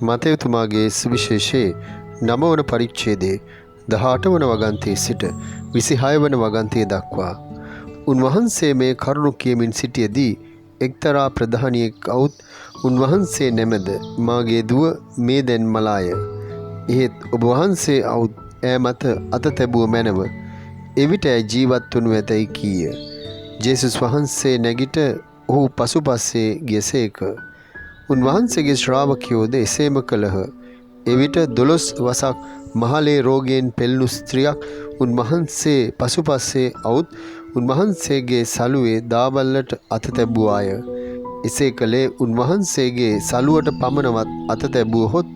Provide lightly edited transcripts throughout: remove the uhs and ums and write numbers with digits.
මතයතුමාගේ සුවිශේෂයේ 9 වන පරිච්ඡේදයේ 18 වන වගන්තියේ සිට 26 වන වගන්තිය දක්වා උන්වහන්සේ මේ කරුණු කියමින් සිටියදී එක්තරා ප්‍රධානියෙක් අවුත් උන්වහන්සේ නැමද මාගේ දුව මේ දැන් මලාය. එහෙත් ඔබ වහන්සේ අවුත් ඈ මත අත තැබුව මැනව. එවිට ඇය ජීවත් වනු ඇතැයි කීය. ජේසුස් වහන්සේ නැගිට ඔහු පසුපස්සේ ගියසේක. උන්වහන්සේගේ ශ්‍රාවකයෝද එසේම කළහ. එවිට 12 වසක් මහලේ රෝගයෙන් පෙළුණු ස්ත්‍රියක් උන්වහන්සේ පසුපස්සේ අවුත් උන්වහන්සේගේ සලුවේ දාවල්ලට අත තැබුවාය. එසේ කළේ උන්වහන්සේගේ සලුවට පමණවත් අත තැබුවහොත්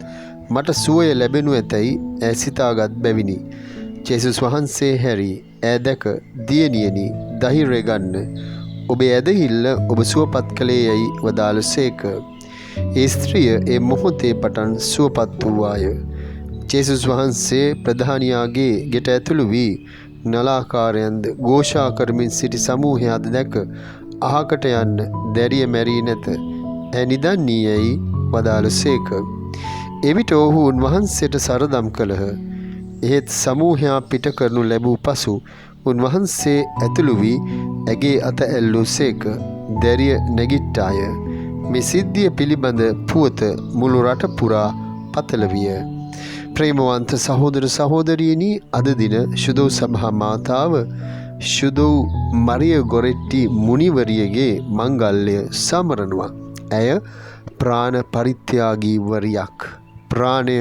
මට සුවය ලැබෙනු ඇතැයි ඈ සිතාගත් බැවිනි. ජේසුස් වහන්සේ හැරී ඈ දැක දියණියනි ධෛර්යය ගන්න. ඔබේ ඇදහිල්ල ඔබ සුවපත් කළේ යයි වදාළසේක. ඒ ස්ත්‍රිය ඒ මොහොතේ පටන් සුවපත් වූවාය. ජේසුස් වහන්සේ ප්‍රධානියාගේ ගෙට ඇතුළු වී නලාකාරයන්ද ഘോഷා කරමින් සිටි සමූහයාද දැක අහකට යන්න දැරිය මැරී නැත. ඈ නිදන්නී යයි වදාළසේක. එවිට ඔහු උන්වහන්සේට සරදම් කළහ. එහෙත් සමූහයා පිට කරනු ලැබූ පසු උන්වහන්සේ ඇතුළු වී ඇගේ අත ඇල්ලූසේක. දැරිය නැගිට්ටාය. මේ සිද්ධිය පිළිබඳ පුවත මුළු රට පුරා පතල විය. ප්‍රේමවන්ත සහෝදර සහෝදරියනි, අද දින ශුදෝ සභා මාතාව ශුදෝ මරිය ගොරෙට්ටි මුනිවරියගේ මංගල්‍ය සමරනවා. ඇය ප්‍රාණ පරිත්‍යාගී වරියක්. ප්‍රාණය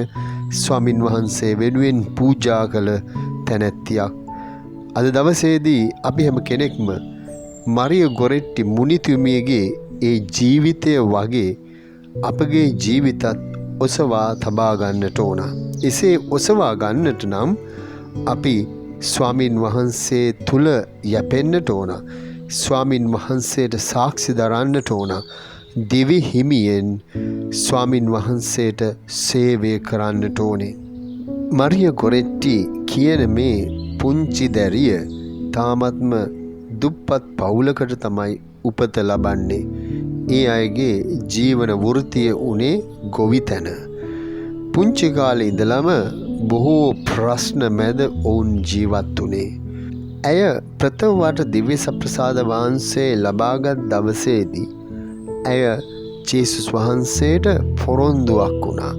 ස්වාමින් වහන්සේ වෙනුවෙන් පූජා කළ තැනැත්තියක්. අද දවසේදී අපි හැම කෙනෙක්ම මරිය ගොරෙට්ටි මුනිතුමියගේ ඒ ජීවිතය වගේ අපගේ ජීවිතත් ඔසවා තබා ගන්නට ඕන. එසේ ඔසවා ගන්නට නම් අපි ස්වාමින් වහන්සේ තුල යැපෙන්නට ඕන. ස්වාමින් වහන්සේට සාක්ෂි දරන්නට ඕන. දිවි හිමියෙන් ස්වාමින් වහන්සේට සේවය කරන්නට ඕනේ. මරිය ගොරෙට්ටි කියන මේ පුංචි දැරිය තාමත්ම දුප්පත් පවුලකට තමයි උපත ලබන්නේ. ඒ අයගේ ජීවන වෘත්තිය උනේ ගොවිතැන. පුංචි කාලේ ඉඳලම බොහෝ ප්‍රශ්න මැද ඔවුන් ජීවත් වුණේ. ඇය ප්‍රථම වට දිව්‍ය සප්‍රසාද වහන්සේ ලබාගත් දවසේදී ඇය ජේසුස් වහන්සේට පොරොන්දුවක් වුණා.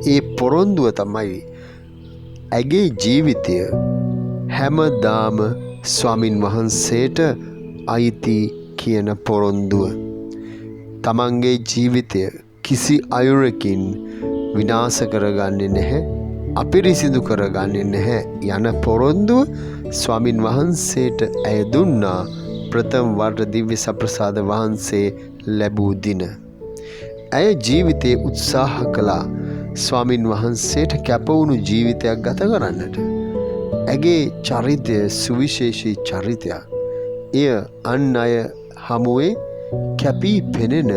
ඒ පොරොන්දුව තමයි ඇගේ ජීවිතය හැමදාම ස්වාමින් වහන්සේට අයිති කියන පොරොන්දුව. තමන්ගේ ජීවිතය කිසි අයුරකින් විනාශ කරගන්නේ නැහැ, අපිරිසිදු කරගන්නේ නැහැ යන පොරොන්දුව ස්වාමින් වහන්සේට ඇය දුන්නා ප්‍රථම වට දිව්‍ය සප්‍රසාද වහන්සේ ලැබූ දින. ඇය ජීවිතේ උත්සාහ කළා ස්වාමින් වහන්සේට කැපවුණු ජීවිතයක් ගත කරන්නට. ඇගේ චරිතය සුවිශේෂී චරිතයක්. එය අන් අය හමුවේ කැපී පෙනෙන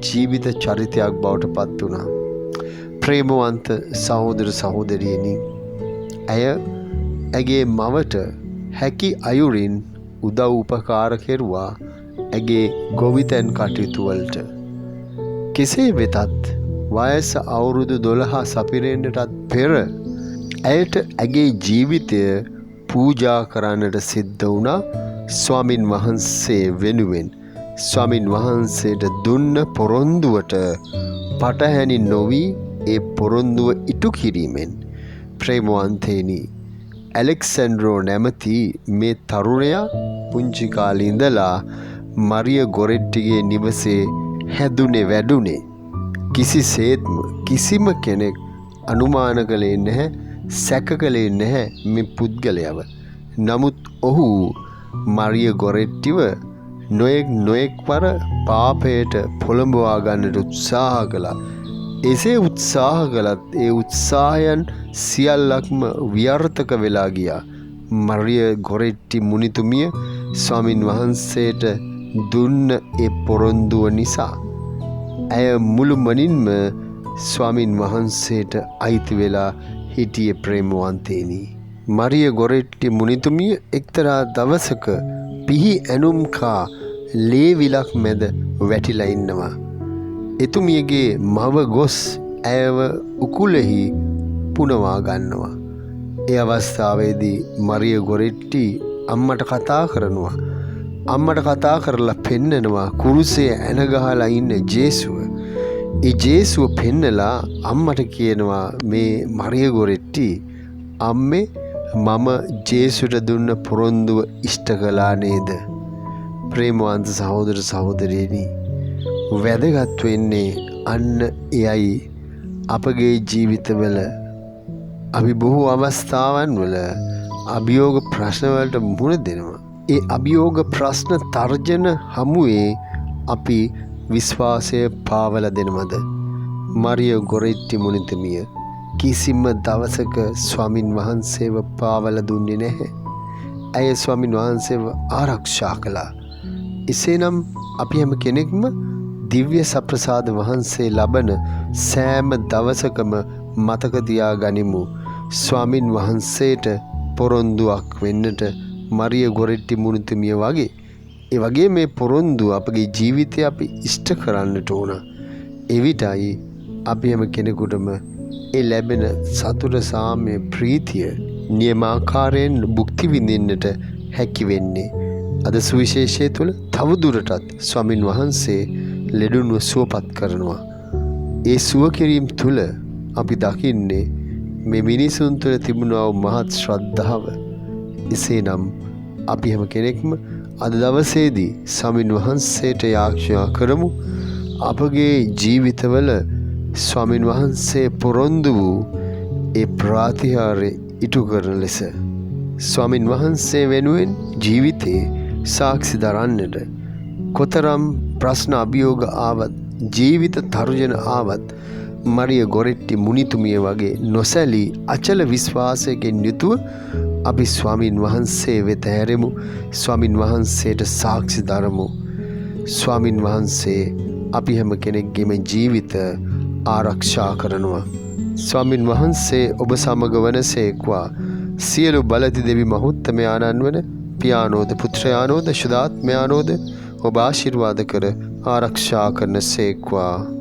ජීවිත චරිතයක් බවට පත් වුණා. ප්‍රේමවන්ත සහෝදර සහෝදරියනි, ඇය ඇගේ මවට හැකි අයුරින් උදව් උපකාර කෙරුවා ඇගේ ගොවිතැන් කටයුතු වලට. කෙසේ වෙතත් වයස අවුරුදු 12 සපිරෙන්නටත් පෙර ඇයට ඇගේ ජීවිතය පූජා කරන්නට සිද්ධ වුණා ස්වාමින් වහන්සේ වෙනුවෙන්. ස්වාමින් වහන්සේට දුන්න පොරොන්දුවට පටහැනි නොවි ඒ පොරොන්දුව ඉටු කිරීමෙන්. ප්‍රේමවන්තේනි, ඇලෙක්සැන්ඩ්‍රෝ නැමති මේ තරුණයා පුංචි කාලේ ඉඳලා මරිය ගොරෙට්ටිගේ නිවසේ හැදුනේ වැඩුනේ. කිසිසේත්ම කිසිම කෙනෙක් අනුමාන කළේ නැහැ, සැක කළේ නැහැ මේ පුද්ගලයාව. නමුත් ඔහු මරිය ගොරෙට්ටිව නොයෙක් වර පාපයට පොළඹවා ගන්නට උත්සාහ කළා. එසේ උත්සාහ කළත් ඒ උත්සාහයන් සියල්ලක්ම ව්‍යර්ථක වෙලා ගියා. මරිය ගොරෙට්ටි මුනිතුමිය ස්වාමින් වහන්සේට දුන්න ඒ පොරොන්දුව නිසා ඇය මුළුමනින්ම ස්වාමින් වහන්සේට අයිති වෙලා හිටියේ. ප්‍රේමවන්තේනි, මරිය ගොරෙට්ටි මුනිතුමිය එක්තරා දවසක පිහි ඇනුම් කා ලේ විලක් මැද වැටිලා ඉන්නවා. එතුමියගේ මව ගොස් ඇයව උකුලෙහි පුනවා ගන්නවා. ඒ අවස්ථාවේදී මරිය ගොරෙට්ටි අම්මට කතා කරනවා. අම්මට කතා කරලා පෙන්නනවා කුරුසේ ඇන ගහලා ඉන්න ජේසුව. ඒ ජේසුව පෙන්නලා අම්මට කියනවා මේ මරිය ගොරෙට්ටි අම්මේ මම ජේසුට දුන්න පොරොන්දුව ඉෂ්ට කළා නේද? ප්‍රේමවන්ත සහෝදර සහෝදරියනි, වැදගත් වෙන්නේ අන්න එයයි. අපගේ ජීවිතවල අපි බොහෝ අවස්ථාවන් වල අභියෝග ප්‍රශ්න වලට මුහුණ දෙනවා. ඒ අභියෝග ප්‍රශ්න තර්ජන හමුවේ අපි විශ්වාසය පාවලා දෙනවද? මරිය ගොරෙට්ටි මුනිතුමිය කිසිම දවසක ස්වාමින් වහන්සේව පාවලා දුන්නේ නැහැ. ඇය ස්වාමින් වහන්සේව ආරක්ෂා කළා. එසේනම් අපි හැම කෙනෙක්ම දිව්‍ය සප්‍රසාද වහන්සේ ලබන සෑම දවසකම මතක තියා ගනිමු. ස්වාමින් වහන්සේට පොරොන්දුවක් වෙන්නට මරිය ගොරෙට්ටි මුනිතුමිය වගේ. ඒ වගේ මේ පොරොන්දුව අපගේ ජීවිතය අපි ඉෂ්ට කරන්නට ඕන. එවිටයි අපි හැම කෙනෙකුටම ඒ ලැබෙන සතුට, සාමය, ප්‍රීතිය නියමාකාරයෙන් භුක්ති විඳින්නට හැකි වෙන්නේ. අද සුවිශේෂය තුළ තවදුරටත් ස්වාමින් වහන්සේ ලෙඩුන්ව සුවපත් කරනවා. ඒ සුව කිරීම තුළ අපි දකින්නේ මේ මිනිසුන් තුළ තිබුණා වූ මහත් ශ්‍රද්ධාව. එසේනම් අපි හැම කෙනෙක්ම අද දවසේදී ස්වාමින් වහන්සේට යාඥා කරමු. අපගේ ජීවිතවල ස්වාමින් වහන්සේ පොරොන්දු වූ ඒ ප්‍රාතිහාර්ය ඉටු කරන ලෙස ස්වාමින් වහන්සේ වෙනුවෙන් ජීවිතේ සාක්ෂි දරන්නට කොතරම් ප්‍රශ්න අභියෝග ආවත්, ජීවිත තර්ජන ආවත්, මරිය ගොරෙට්ටි මුනිතුමිය වගේ නොසැලී අචල විශ්වාසයකින් යුතුව අපි ස්වාමින් වහන්සේ වෙත හැරෙමු. ස්වාමින් වහන්සේට සාක්ෂි දරමු. ස්වාමින් වහන්සේ අපි හැම කෙනෙක්ගේම ජීවිත ආරක්ෂා කරනවා. ස්වාමින් වහන්සේ ඔබ සමග වනසේක්වා. සියලු බලති දෙවි මහුත්තමයාණන් වන පියානෝද පුත්‍රයානෝද ශුද්ධාත්මයානෝද ඔබ ආශිර්වාද කර ආරක්ෂා කරන සේක්වා.